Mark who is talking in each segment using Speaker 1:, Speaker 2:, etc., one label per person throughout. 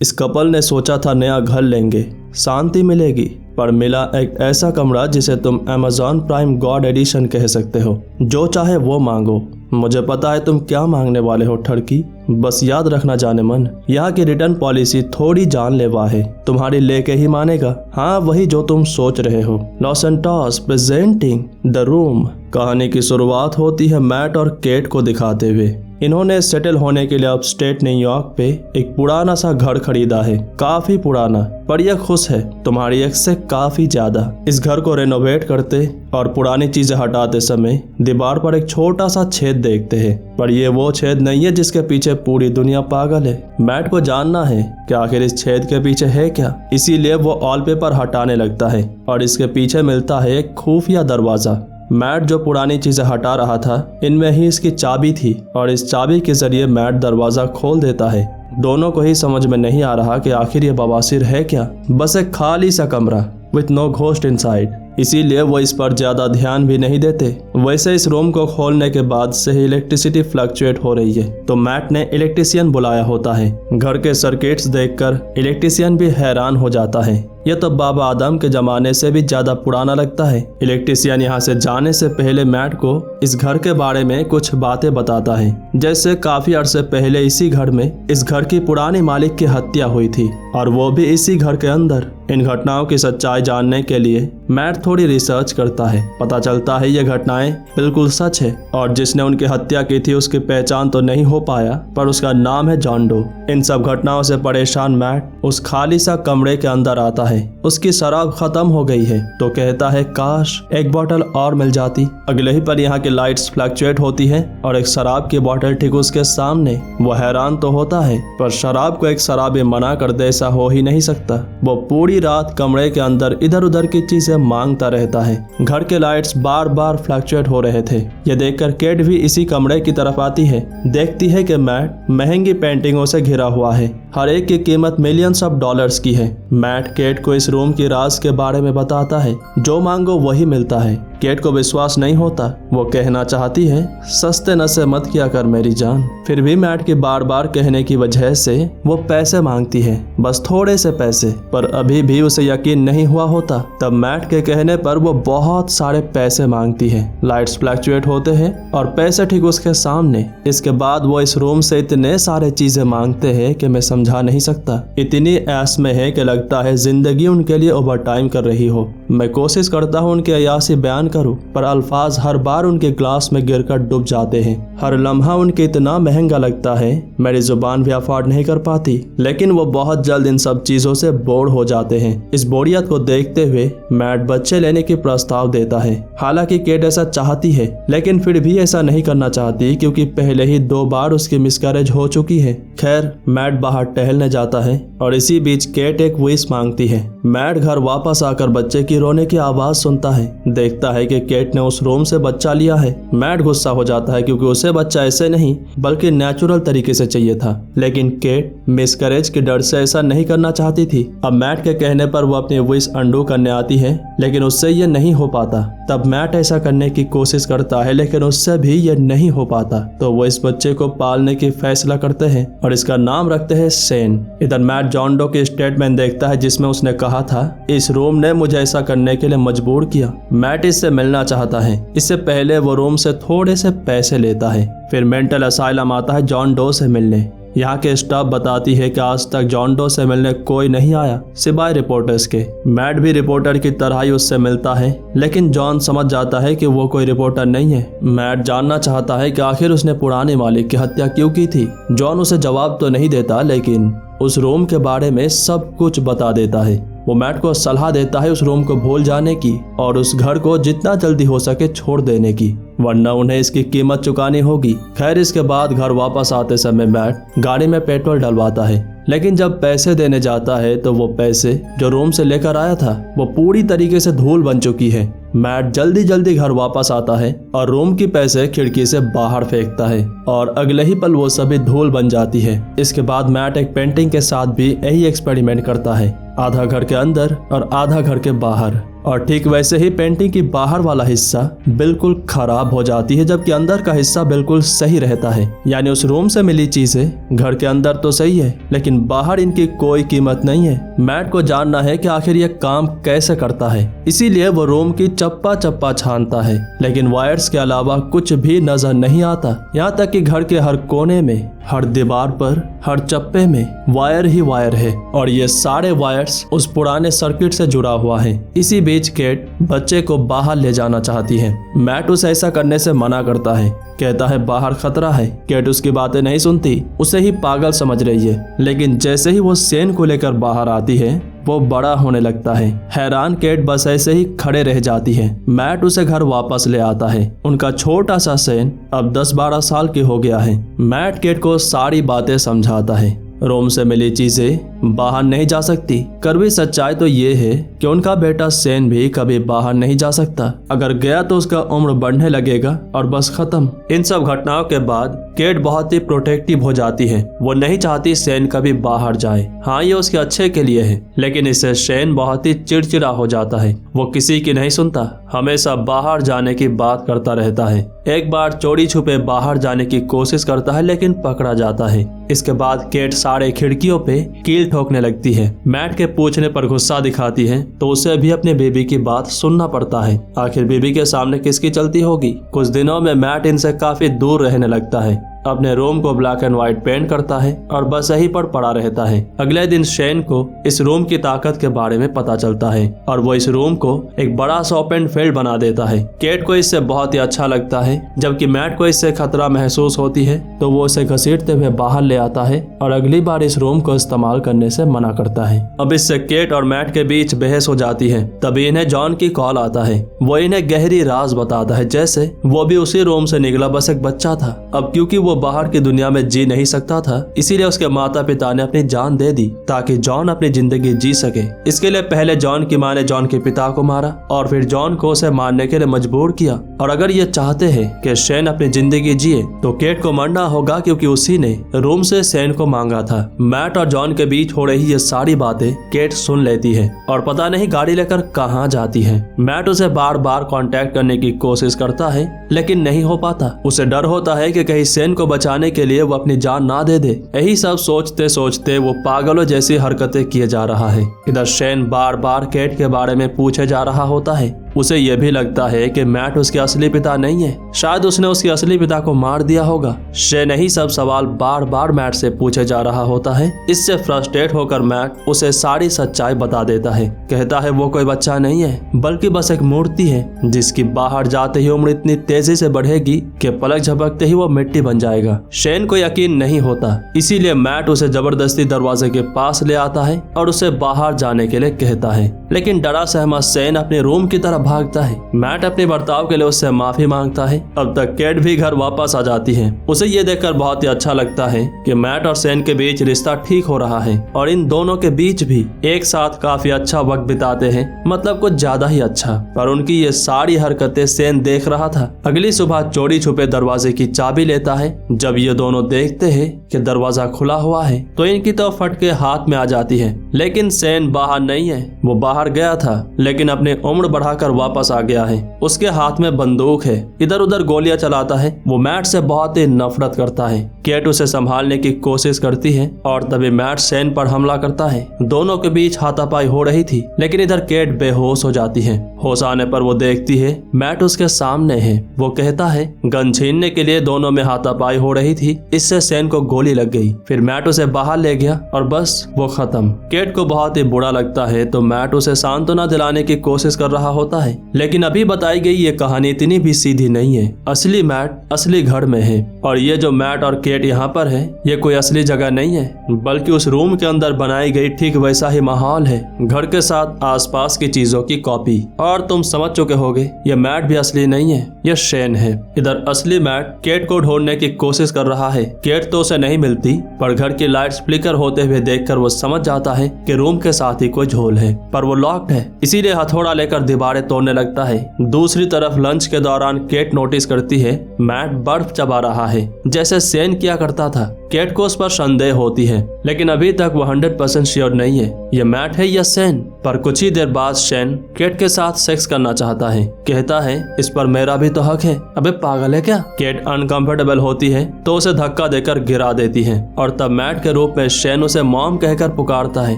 Speaker 1: इस कपल ने सोचा था नया घर लेंगे, शांति मिलेगी, पर मिला एक ऐसा कमरा जिसे तुम Amazon प्राइम गॉड एडिशन कह सकते हो। जो चाहे वो मांगो। मुझे पता है तुम क्या मांगने वाले हो ठरकी, बस याद रखना जाने मन, यहाँ की रिटर्न पॉलिसी थोड़ी जानलेवा है। तुम्हारी लेके ही मानेगा। हाँ, वही जो तुम सोच रहे हो। Los Santos presenting the room. कहानी की शुरुआत होती है मैट और केट को दिखाते हुए। इन्होंने सेटल होने के लिए अपस्टेट न्यूयॉर्क पे एक पुराना सा घर खरीदा है, काफी पुराना, पर यह खुश है तुम्हारी एक्स से काफी ज्यादा। इस घर को रेनोवेट करते और पुरानी चीजें हटाते समय दीवार पर एक छोटा सा छेद देखते हैं, पर यह वो छेद नहीं है जिसके पीछे पूरी दुनिया पागल है। मैट को जानना है कि आखिर इस छेद के पीछे है क्या, इसीलिए वो वॉलपेपर हटाने लगता है और इसके पीछे मिलता है एक खुफिया दरवाजा। मैट जो पुरानी चीजें हटा रहा था, इनमें ही इसकी चाबी थी और इस चाबी के जरिए मैट दरवाजा खोल देता है। दोनों को ही समझ में नहीं आ रहा कि आखिर ये बवासीर है क्या, बस एक खाली सा कमरा विथ नो घोस्ट इनसाइड, इसीलिए वो इस पर ज्यादा ध्यान भी नहीं देते। वैसे इस रूम को खोलने के बाद से ही इलेक्ट्रिसिटी फ्लक्चुएट हो रही है, तो मैट ने इलेक्ट्रिशियन बुलाया होता है। घर के सर्किट्स देखकर इलेक्ट्रिशियन भी हैरान हो जाता है। यह तो बाबा आदम के जमाने से भी ज्यादा पुराना लगता है। इलेक्ट्रिशियन यहाँ से जाने से पहले मैट को इस घर के बारे में कुछ बातें बताता है, जैसे काफी अरसे पहले इसी घर में इस घर की पुरानी मालिक की हत्या हुई थी और वो भी इसी घर के अंदर। इन घटनाओं की सच्चाई जानने के लिए मैट थोड़ी रिसर्च करता है। पता चलता है ये घटनाएं बिल्कुल सच है और जिसने उनकी हत्या की थी उसकी पहचान तो नहीं हो पाया, पर उसका नाम है जॉन डो। इन सब घटनाओं से परेशान मैट उस खाली सा कमरे के अंदर आता है। उसकी शराब खत्म हो गई है, तो कहता है काश एक बोतल और मिल जाती। अगले ही पर यहाँ की लाइट्स फ्लक्चुएट होती है और एक शराब की बोतल ठीक उसके सामने। वो हैरान तो होता है, पर शराब को एक शराबी मना कर दे ऐसा हो ही नहीं सकता। वो पूरी रात कमरे के अंदर इधर उधर की चीजें मांगता रहता है। घर के लाइट्स बार बार फ्लक्चुएट हो रहे थे। ये देखकर केट भी इसी कमरे की तरफ आती है। देखती है कि मैट महंगी पेंटिंगों से घिरा हुआ है, हर एक की कीमत मिलियंस ऑफ डॉलर्स की है। मैट केट को इस रूम की राज के बारे में बताता है, जो मांगो वही मिलता है। केट को विश्वास नहीं होता, वो कहना चाहती है सस्ते नशे मत किया कर मेरी जान। फिर भी मैट के बार बार कहने की वजह से वो पैसे मांगती है, बस थोड़े से पैसे, पर अभी भी उसे यकीन नहीं हुआ होता। तब मैट के कहने पर वो बहुत सारे पैसे मांगती है। लाइट्स फ्लक्चुएट होते हैं और पैसे ठीक उसके सामने। इसके बाद वो इस रूम से इतने सारे चीजें मांगते हैं कि मैं समझा नहीं सकता। इतनी ऐश में है कि लगता है जिंदगी उनके लिए ओवर टाइम कर रही हो। मैं कोशिश करता हूँ उनके अयासी बयान करूँ, पर अल्फाज हर बार उनके ग्लास में गिरकर डूब जाते हैं। हर लम्हा उनके इतना महंगा लगता है मेरी जुबान भी अफोर्ड नहीं कर पाती। लेकिन वो बहुत जल्द इन सब चीजों से बोर हो जाते हैं। इस बोरियत को देखते हुए मैट बच्चे लेने की प्रस्ताव देता है। हालांकि केट ऐसा चाहती है, लेकिन फिर भी ऐसा नहीं करना चाहती क्योंकि पहले ही 2 बार उसकी मिसकैरेज हो चुकी है। खैर, मैट बाहर टहलने जाता है और इसी बीच केट एक विश मांगती है। मैट घर वापस आकर बच्चे की रोने की आवाज सुनता है। देखता है कि केट ने उस रूम से बच्चा लिया है। मैट गुस्सा हो जाता है क्योंकि उसे बच्चा ऐसे नहीं बल्कि नेचुरल तरीके से चाहिए था, लेकिन केट मिसकैरेज के डर से ऐसा नहीं करना चाहती थी। अब मैट के कहने पर वो अपनी विश अंडू करने आती है, लेकिन उससे ये नहीं हो पाता। तब मैट ऐसा करने की कोशिश करता है, लेकिन उससे भी ये नहीं हो पाता। तो वो इस बच्चे को पालने की फैसला करते हैं और इसका नाम रखते हैं सेन। इधर मैट जॉन डो की स्टेटमेंट देखता है जिसमें उसने कहा था इस रूम ने मुझे ऐसा करने के लिए मजबूर किया। मैट इससे मिलना चाहता है। इससे पहले वो रूम से थोड़े से पैसे लेता है। फिर मेंटल असाइलम आता है जॉन डो से मिलने। यहाँ के स्टाफ बताती है कि आज तक जॉन डो से मिलने कोई नहीं आया सिवाय रिपोर्टर्स के। मैट भी रिपोर्टर की तरह ही उससे मिलता है, लेकिन जॉन समझ जाता है कि वो कोई रिपोर्टर नहीं है। मैट जानना चाहता है कि आखिर उसने पुराने मालिक की हत्या क्यों की थी। जॉन उसे जवाब तो नहीं देता, लेकिन उस रूम के बारे में सब कुछ बता देता है। वो मैट को सलाह देता है उस रूम को भूल जाने की और उस घर को जितना जल्दी हो सके छोड़ देने की, वरना उन्हें इसकी कीमत चुकानी होगी। खैर, इसके बाद घर वापस आते समय मैट गाड़ी में पेट्रोल डलवाता है, लेकिन जब पैसे देने जाता है तो वो पैसे जो रूम से लेकर आया था वो पूरी तरीके से धूल बन चुकी है। मैट जल्दी जल्दी घर वापस आता है और रूम की पैसे खिड़की से बाहर फेंकता है और अगले ही पल वो सभी धूल बन जाती है। इसके बाद मैट एक पेंटिंग के साथ भी यही एक्सपेरिमेंट करता है, आधा घर के अंदर और आधा घर के बाहर। और ठीक वैसे ही पेंटिंग की बाहर वाला हिस्सा बिल्कुल खराब हो जाती है, जबकि अंदर का हिस्सा बिल्कुल सही रहता है। यानी उस रूम से मिली चीजें घर के अंदर तो सही है, लेकिन बाहर इनकी कोई कीमत नहीं है। मैट को जानना है कि आखिर ये काम कैसे करता है, इसीलिए वो रूम की चप्पा चप्पा छानता है, लेकिन वायर्स के अलावा कुछ भी नजर नहीं आता। यहाँ तक कि घर के हर कोने में, हर दीवार पर, हर चप्पे में वायर ही वायर है, और ये सारे वायर्स उस पुराने सर्किट से जुड़ा हुआ है। इसी बीच केट बच्चे को बाहर ले जाना चाहती है। मैट उसे ऐसा करने से मना करता है, कहता है बाहर खतरा है। केट उसकी बातें नहीं सुनती, उसे ही पागल समझ रही है। लेकिन जैसे ही वो सेन को लेकर बाहर आती है, वो बड़ा होने लगता है। हैरान केट बस ऐसे ही खड़े रह जाती है। मैट उसे घर वापस ले आता है। उनका छोटा सा सेन अब 10-12 साल की हो गया है। मैट केट को सारी बातें समझाता है। रोम से मिली चीजें बाहर नहीं जा सकती। कड़वी सच्चाई तो ये है कि उनका बेटा सेन भी कभी बाहर नहीं जा सकता। अगर गया तो उसका उम्र बढ़ने लगेगा और बस खत्म। इन सब घटनाओं के बाद केट बहुत ही प्रोटेक्टिव हो जाती है। वो नहीं चाहती सेन कभी बाहर जाए। हाँ, ये उसके अच्छे के लिए है, लेकिन इससे सेन बहुत ही चिड़चिड़ा हो जाता है। वो किसी की नहीं सुनता, हमेशा बाहर जाने की बात करता रहता है। एक बार चोरी छुपे बाहर जाने की कोशिश करता है, लेकिन पकड़ा जाता है। इसके बाद केट सारे खिड़कियों पे कील ठोकने लगती है। मैट के पूछने पर गुस्सा दिखाती है तो उसे भी अपने बेबी की बात सुनना पड़ता है। आखिर बेबी के सामने किसकी चलती होगी। कुछ दिनों में मैट इनसे काफी दूर रहने लगता है। अपने रूम को ब्लैक एंड व्हाइट पेंट करता है और बस यहीं पर पड़ा रहता है। अगले दिन शेन को इस रूम की ताकत के बारे में पता चलता है और वो इस रूम को एक बड़ा सा ओपन फील्ड बना देता है। केट को इससे बहुत ही अच्छा लगता है, जबकि मैट को इससे खतरा महसूस होती है तो वो उसे घसीटते हुए बाहर ले आता है और अगली बार इस रूम को इस्तेमाल करने से मना करता है। अब इससे केट और मैट के बीच बहस हो जाती है। तभी इन्हें जॉन की कॉल आता है। वो इन्हें गहरी राज बताता है, जैसे वो भी उसी रूम से निकला बस एक बच्चा था। अब क्योंकि वो बाहर की दुनिया में जी नहीं सकता था, इसीलिए उसके माता पिता ने अपनी जान दे दी ताकि जॉन अपनी जिंदगी जी सके। इसके लिए पहले जॉन की माँ ने जॉन के पिता को मारा और फिर जॉन को उसे मारने के लिए मजबूर किया। और अगर ये चाहते हैं कि शेन अपनी जिंदगी जिए तो केट को मरना होगा, क्योंकि उसी ने रूम से शेन को मांगा था। मैट और जॉन के बीच हो रही ये सारी बातें केट सुन लेती है और पता नहीं गाड़ी लेकर कहाँ जाती है। मैट उसे बार बार कांटेक्ट करने की कोशिश करता है, लेकिन नहीं हो पाता। उसे डर होता है कि कहीं शेन को बचाने के लिए वो अपनी जान ना दे दे। यही सब सोचते सोचते वो पागलों जैसी हरकतें किए जा रहा है। इधर शेन बार बार केट के बारे में पूछे जा रहा होता है। उसे यह भी लगता है कि मैट उसके असली पिता नहीं है, शायद उसने उसके असली पिता को मार दिया होगा। शेन यही सब सवाल बार बार मैट से पूछे जा रहा होता है। इससे फ्रस्ट्रेट होकर मैट उसे सारी सच्चाई बता देता है। कहता है वो कोई बच्चा नहीं है, बल्कि बस एक मूर्ति है जिसकी बाहर जाते ही उम्र इतनी तेजी से बढ़ेगी कि पलक झपकते ही वो मिट्टी बन जाएगा। शेन को यकीन नहीं होता, इसीलिए मैट उसे जबरदस्ती दरवाजे के पास ले आता है और उसे बाहर जाने के लिए कहता है। लेकिन डरा सहमा शेन अपने रूम की तरफ भागता है। मैट अपने बर्ताव के लिए उससे माफी मांगता है। अब तक केट भी घर वापस आ जाती है। उसे ये देखकर बहुत ही अच्छा लगता है कि मैट और शेन के बीच रिश्ता ठीक हो रहा है और इन दोनों के बीच भी एक साथ काफी अच्छा वक्त बिताते हैं, मतलब कुछ ज्यादा ही अच्छा। पर उनकी ये सारी हरकतें शेन देख रहा था। अगली सुबह चोरी छुपे दरवाजे की चाबी लेता है। जब ये दोनों देखते हैं कि दरवाजा खुला हुआ है तो इनकी तो फट के हाथ में आ जाती है। लेकिन शेन बाहर नहीं है। वो बाहर गया था, लेकिन अपने उम्र बढ़ाकर वापस आ गया है। उसके हाथ में बंदूक है, इधर उधर गोलियां चलाता है। वो मैट से बहुत ही नफरत करता है। केट उसे संभालने की कोशिश करती है और तभी मैट शेन पर हमला करता है। दोनों के बीच हाथापाई हो रही थी, लेकिन इधर केट बेहोश हो जाती है। होश आने पर वो देखती है मैट उसके सामने है। वो कहता है गन छीनने के लिए दोनों में हाथापाई हो रही थी, इससे शेन को गोली लग गई। फिर मैट उसे बाहर ले गया और बस वो खत्म। केट को बहुत ही बुरा लगता है तो मैट उसे सांत्वना दिलाने की कोशिश कर रहा होता है। लेकिन अभी बताई गई ये कहानी इतनी भी सीधी नहीं है। असली मैट असली घर में है और ये जो मैट और केट यहाँ पर है ये कोई असली जगह नहीं है, बल्कि उस रूम के अंदर बनाई गई ठीक वैसा ही माहौल है, घर के साथ आसपास की चीजों की कॉपी। और तुम समझ चुके होगे ये मैट भी असली नहीं है, ये शेन है। इधर असली मैट केट को ढूंढने की कोशिश कर रहा है। केट तो उसे नहीं मिलती, पर घर की लाइट्स फ्लिकर होते हुए देखकर वो समझ जाता है कि रूम के साथ ही कोई झोल है, पर वो लॉक्ड है। इसीलिए हथौड़ा लेकर दीवारें तोड़ने लगता है। दूसरी तरफ लंच के दौरान केट नोटिस करती है मैट बर्फ चबा रहा है, जैसे शेन किया करता था। केट को उस पर संदेह होती है, लेकिन अभी तक वो 100% श्योर नहीं है ये मैट है या शेन। पर कुछ ही देर बाद शेन केट के साथ सेक्स करना चाहता है। कहता है इस पर मेरा भी तो हक है। अबे पागल है क्या? केट अनकंफर्टेबल होती है तो उसे धक्का देकर गिरा देती है और तब मैट के रूप में शेन उसे मॉम कहकर पुकारता है।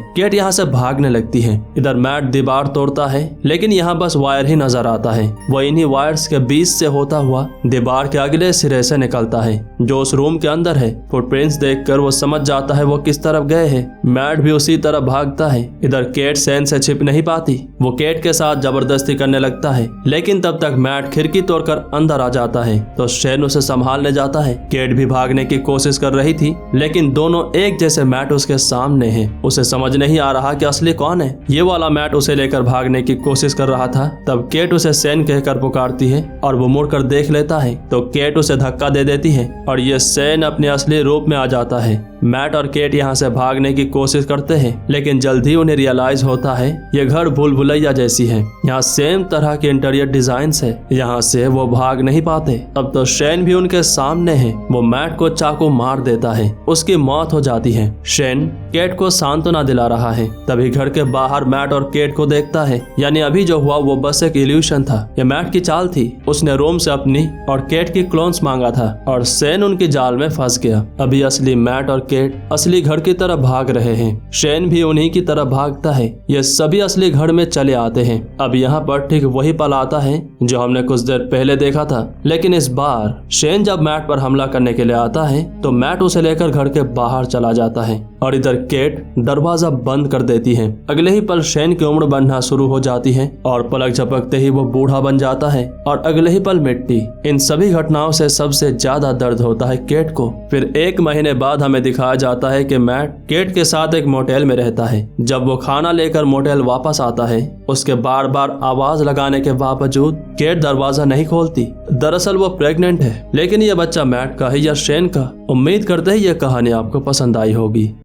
Speaker 1: केट यहाँ से भागने लगती है। इधर मैट दीवार तोड़ता है, लेकिन यहाँ बस वायर ही नजर आता है। वो इन्हीं वायर्स के बीच से होता हुआ दीवार के अगले सिरे से निकलता है जो उस रूम के अंदर है। फुटप्रिंट्स देखकर वो समझ जाता है वो किस तरफ गए हैं। मैट भी उसी तरफ भागता है। इधर केट शेन से छिप नहीं पाती। वो केट के साथ जबरदस्ती करने लगता है, लेकिन तब तक मैट खिड़की तोड़कर अंदर आ जाता है तो शेन उसे संभालने जाता है। केट भी भागने की कोशिश कर रही थी, लेकिन दोनों एक जैसे। मैट उसके सामने है। उसे समझ नहीं आ रहा कि असली कौन है। ये वाला मैट उसे लेकर भागने की कोशिश कर रहा था। तब केट उसे शेन कहकर पुकारती है और वो मुड़कर देख लेता है तो केट उसे धक्का दे देती है और ये शेन अपने असली रूप में आ जाता है। मैट और केट यहाँ से भागने की कोशिश करते हैं, लेकिन जल्द ही उन्हें रियलाइज होता है ये घर भूल भुलैया जैसी है। यहाँ सेम तरह के इंटीरियर डिजाइन है। यहाँ से वो भाग नहीं पाते। अब तो शेन भी उनके सामने है। वो मैट को चाकू मार देता है। उसकी मौत हो जाती है। शेन केट को सांत्वना दिला रहा है। तभी घर के बाहर मैट और केट को देखता है। यानी अभी जो हुआ वो बस एक इल्यूशन था। ये मैट की चाल थी। उसने रोम से अपनी और केट की क्लोन्स मांगा था और शेन उनकी जाल में फंस गया। अभी असली मैट और केट असली घर की तरफ भाग रहे हैं। शेन भी उन्हीं की तरफ भागता है। ये सभी असली घर में चले आते हैं। अब यहाँ पर ठीक वही पल आता है जो हमने कुछ देर पहले देखा था, लेकिन इस बार शेन जब मैट पर हमला करने के लिए आता है तो मैट उसे लेकर घर के बाहर चला जाता है और इधर केट दरवाजा बंद कर देती है। अगले ही पल शेन की उम्र बढ़ना शुरू हो जाती है और पलक झपकते ही वो बूढ़ा बन जाता है और अगले ही पल मिट्टी। इन सभी घटनाओं से सबसे ज्यादा दर्द होता है केट को। फिर 1 महीने बाद हमें दिखाया जाता है कि मैट केट के साथ एक मोटेल में रहता है। जब वो खाना लेकर मोटेल वापस आता है, उसके बार बार आवाज लगाने के बावजूद केट दरवाजा नहीं खोलती। दरअसल वो प्रेग्नेंट है, लेकिन ये बच्चा मैट का है या शेन का। उम्मीद करते हैं ये कहानी आपको पसंद आई होगी।